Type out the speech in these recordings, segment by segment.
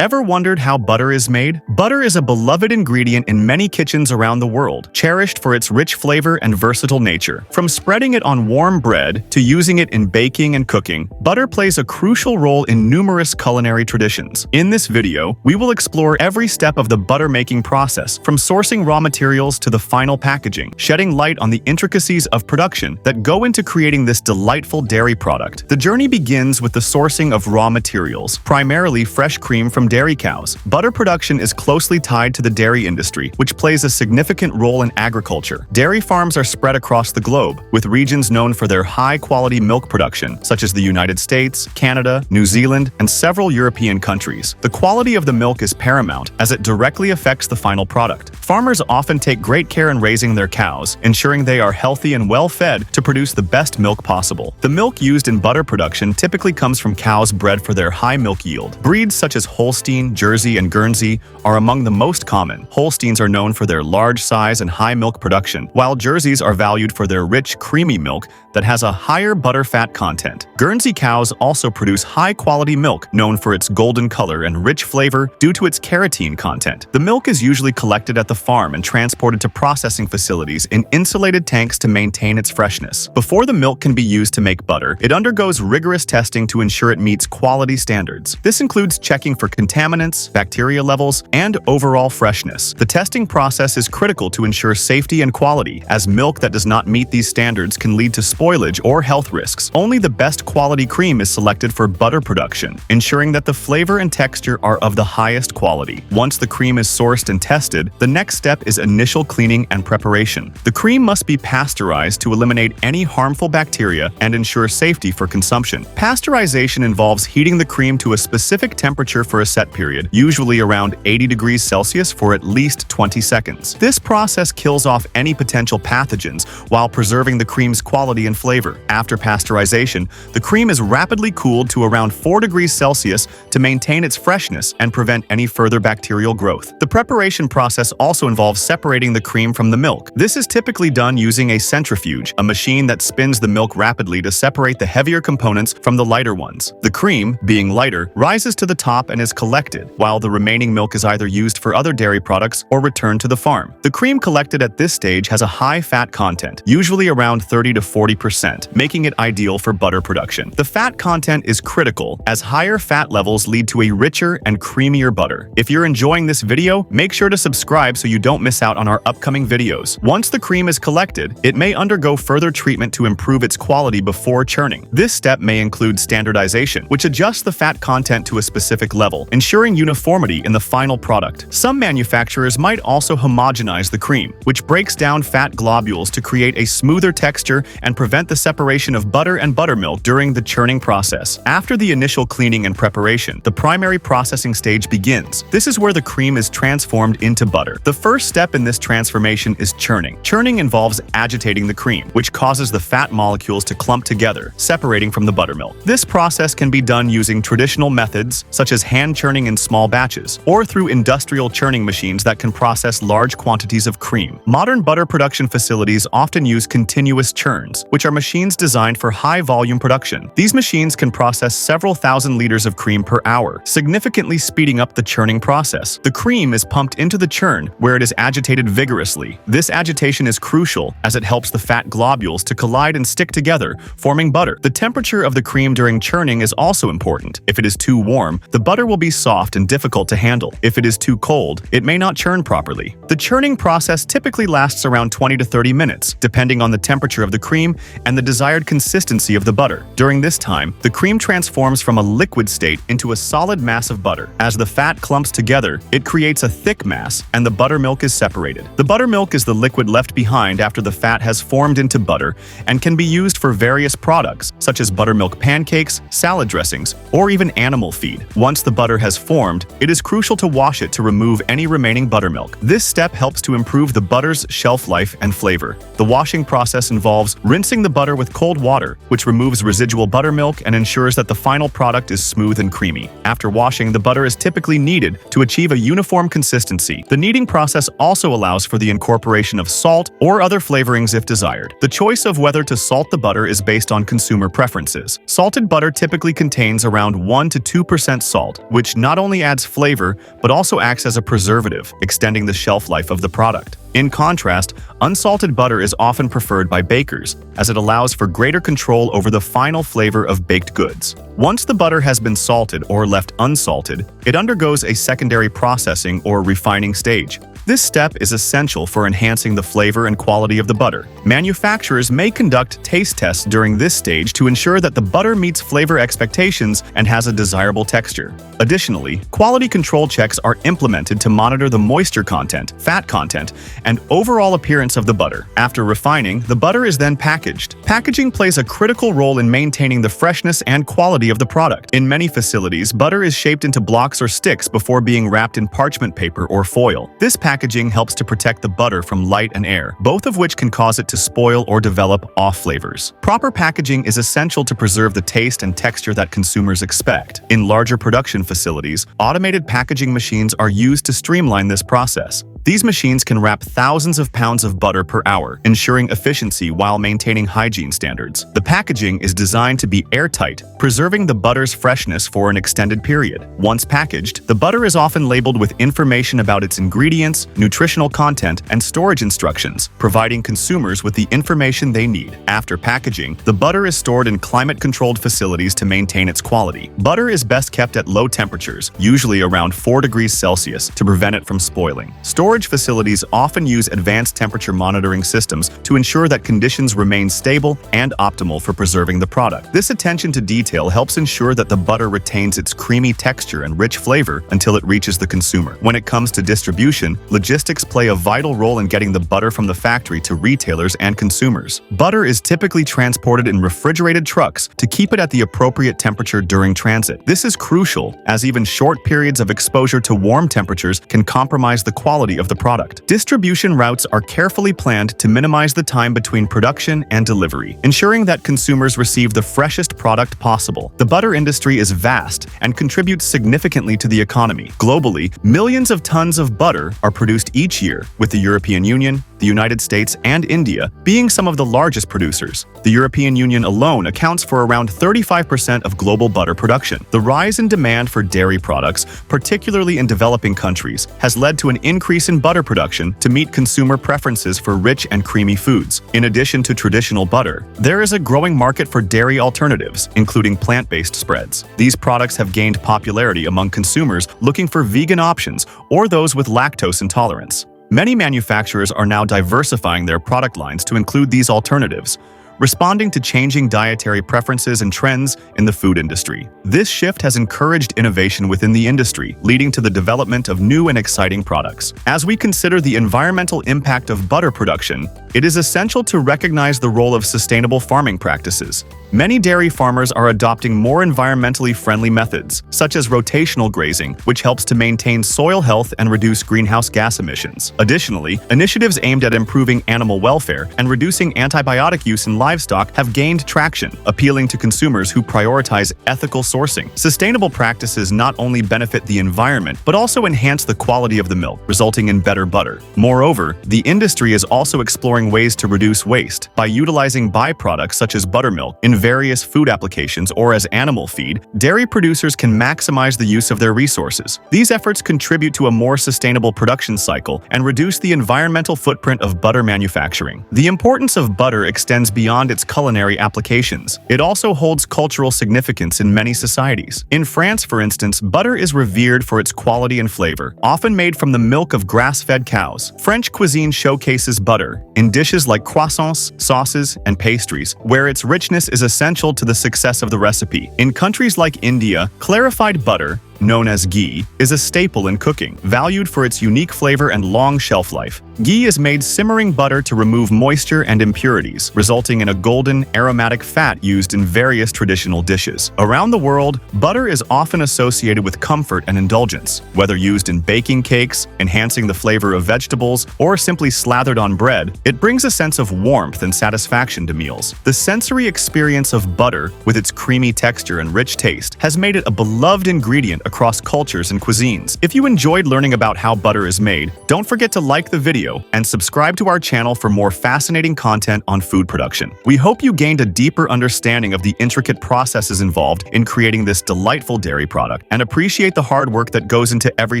Ever wondered how butter is made? Butter is a beloved ingredient in many kitchens around the world, cherished for its rich flavor and versatile nature. From spreading it on warm bread to using it in baking and cooking, butter plays a crucial role in numerous culinary traditions. In this video, we will explore every step of the butter making process, from sourcing raw materials to the final packaging, shedding light on the intricacies of production that go into creating this delightful dairy product. The journey begins with the sourcing of raw materials, primarily fresh cream from dairy cows. Butter production is closely tied to the dairy industry, which plays a significant role in agriculture. Dairy farms are spread across the globe, with regions known for their high-quality milk production, such as the United States, Canada, New Zealand, and several European countries. The quality of the milk is paramount, as it directly affects the final product. Farmers often take great care in raising their cows, ensuring they are healthy and well-fed to produce the best milk possible. The milk used in butter production typically comes from cows bred for their high milk yield. Breeds such as Holstein, Jersey, and Guernsey are among the most common. Holsteins are known for their large size and high milk production, while Jerseys are valued for their rich, creamy milk that has a higher butter fat content. Guernsey cows also produce high-quality milk, known for its golden color and rich flavor due to its carotene content. The milk is usually collected at the farm and transported to processing facilities in insulated tanks to maintain its freshness. Before the milk can be used to make butter, it undergoes rigorous testing to ensure it meets quality standards. This includes checking for contaminants, bacteria levels, and overall freshness. The testing process is critical to ensure safety and quality, as milk that does not meet these standards can lead to spoilage or health risks. Only the best quality cream is selected for butter production, ensuring that the flavor and texture are of the highest quality. Once the cream is sourced and tested, the next step is initial cleaning and preparation. The cream must be pasteurized to eliminate any harmful bacteria and ensure safety for consumption. Pasteurization involves heating the cream to a specific temperature for a set period, usually around 80 degrees Celsius for at least 20 seconds. This process kills off any potential pathogens while preserving the cream's quality and flavor. After pasteurization, the cream is rapidly cooled to around 4 degrees Celsius to maintain its freshness and prevent any further bacterial growth. The preparation process also involves separating the cream from the milk. This is typically done using a centrifuge, a machine that spins the milk rapidly to separate the heavier components from the lighter ones. The cream, being lighter, rises to the top and is collected, while the remaining milk is either used for other dairy products or returned to the farm. The cream collected at this stage has a high fat content, usually around 30 to 40%, making it ideal for butter production. The fat content is critical, as higher fat levels lead to a richer and creamier butter. If you're enjoying this video, make sure to subscribe so you don't miss out on our upcoming videos. Once the cream is collected, it may undergo further treatment to improve its quality before churning. This step may include standardization, which adjusts the fat content to a specific level, ensuring uniformity in the final product. Some manufacturers might also homogenize the cream, which breaks down fat globules to create a smoother texture and prevent the separation of butter and buttermilk during the churning process. After the initial cleaning and preparation, the primary processing stage begins. This is where the cream is transformed into butter. The first step in this transformation is churning. Churning involves agitating the cream, which causes the fat molecules to clump together, separating from the buttermilk. This process can be done using traditional methods, such as hand churning in small batches, or through industrial churning machines that can process large quantities of cream. Modern butter production facilities often use continuous churns, which are machines designed for high-volume production. These machines can process several thousand liters of cream per hour, significantly speeding up the churning process. The cream is pumped into the churn, where it is agitated vigorously. This agitation is crucial, as it helps the fat globules to collide and stick together, forming butter. The temperature of the cream during churning is also important. If it is too warm, the butter will be soft and difficult to handle. If it is too cold, it may not churn properly. The churning process typically lasts around 20 to 30 minutes, depending on the temperature of the cream and the desired consistency of the butter. During this time, the cream transforms from a liquid state into a solid mass of butter. As the fat clumps together, it creates a thick mass, and the buttermilk is separated. The buttermilk is the liquid left behind after the fat has formed into butter and can be used for various products, such as buttermilk pancakes, salad dressings, or even animal feed. Once the butter has formed, it is crucial to wash it to remove any remaining buttermilk. This step helps to improve the butter's shelf life and flavor. The washing process involves rinsing the butter with cold water, which removes residual buttermilk and ensures that the final product is smooth and creamy. After washing, the butter is typically kneaded to achieve a uniform consistency. The kneading process also allows for the incorporation of salt or other flavorings if desired. The choice of whether to salt the butter is based on consumer preferences. Salted butter typically contains around 1 to 2% salt, which which not only adds flavor but also acts as a preservative, extending the shelf life of the product. In contrast, unsalted butter is often preferred by bakers, as it allows for greater control over the final flavor of baked goods. Once the butter has been salted or left unsalted, it undergoes a secondary processing or refining stage. This step is essential for enhancing the flavor and quality of the butter. Manufacturers may conduct taste tests during this stage to ensure that the butter meets flavor expectations and has a desirable texture. Additionally, quality control checks are implemented to monitor the moisture content, fat content, and overall appearance of the butter. After refining, the butter is then packaged. Packaging plays a critical role in maintaining the freshness and quality of the product. In many facilities, butter is shaped into blocks or sticks before being wrapped in parchment paper or foil. This packaging helps to protect the butter from light and air, both of which can cause it to spoil or develop off flavors. Proper packaging is essential to preserve the taste and texture that consumers expect. In larger production facilities, automated packaging machines are used to streamline this process. These machines can wrap thousands of pounds of butter per hour, ensuring efficiency while maintaining hygiene standards. The packaging is designed to be airtight, preserving the butter's freshness for an extended period. Once packaged, the butter is often labeled with information about its ingredients, nutritional content, and storage instructions, providing consumers with the information they need. After packaging, the butter is stored in climate-controlled facilities to maintain its quality. Butter is best kept at low temperatures, usually around 4 degrees Celsius, to prevent it from spoiling. Storage facilities often use advanced temperature monitoring systems to ensure that conditions remain stable and optimal for preserving the product. This attention to detail helps ensure that the butter retains its creamy texture and rich flavor until it reaches the consumer. When it comes to distribution, logistics play a vital role in getting the butter from the factory to retailers and consumers. Butter is typically transported in refrigerated trucks to keep it at the appropriate temperature during transit. This is crucial, as even short periods of exposure to warm temperatures can compromise the quality of the product. Distribution routes are carefully planned to minimize the time between production and delivery, ensuring that consumers receive the freshest product possible. The butter industry is vast and contributes significantly to the economy. Globally, millions of tons of butter are produced each year, with the European Union, the United States, and India being some of the largest producers. The European Union alone accounts for around 35% of global butter production. The rise in demand for dairy products, particularly in developing countries, has led to an increase in butter production to meet consumer preferences for rich and creamy foods. In addition to traditional butter, there is a growing market for dairy alternatives, including plant-based spreads. These products have gained popularity among consumers looking for vegan options or those with lactose intolerance. Many manufacturers are now diversifying their product lines to include these alternatives, responding to changing dietary preferences and trends in the food industry. This shift has encouraged innovation within the industry, leading to the development of new and exciting products. As we consider the environmental impact of butter production, it is essential to recognize the role of sustainable farming practices. Many dairy farmers are adopting more environmentally friendly methods, such as rotational grazing, which helps to maintain soil health and reduce greenhouse gas emissions. Additionally, initiatives aimed at improving animal welfare and reducing antibiotic use in livestock have gained traction, appealing to consumers who prioritize ethical sourcing. Sustainable practices not only benefit the environment, but also enhance the quality of the milk, resulting in better butter. Moreover, the industry is also exploring ways to reduce waste by utilizing byproducts such as buttermilk in various food applications or as animal feed. Dairy producers can maximize the use of their resources. These efforts contribute to a more sustainable production cycle and reduce the environmental footprint of butter manufacturing. The importance of butter extends beyond its culinary applications. It also holds cultural significance in many societies. In France, for instance, butter is revered for its quality and flavor, often made from the milk of grass-fed cows. French cuisine showcases butter in dishes like croissants, sauces, and pastries, where its richness is essential to the success of the recipe. In countries like India, clarified butter, known as ghee, is a staple in cooking, valued for its unique flavor and long shelf life. Ghee is made simmering butter to remove moisture and impurities, resulting in a golden, aromatic fat used in various traditional dishes. Around the world, butter is often associated with comfort and indulgence. Whether used in baking cakes, enhancing the flavor of vegetables, or simply slathered on bread, it brings a sense of warmth and satisfaction to meals. The sensory experience of butter, with its creamy texture and rich taste, has made it a beloved ingredient across cultures and cuisines. If you enjoyed learning about how butter is made, don't forget to like the video and subscribe to our channel for more fascinating content on food production. We hope you gained a deeper understanding of the intricate processes involved in creating this delightful dairy product and appreciate the hard work that goes into every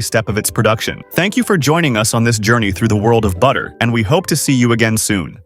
step of its production. Thank you for joining us on this journey through the world of butter, and we hope to see you again soon.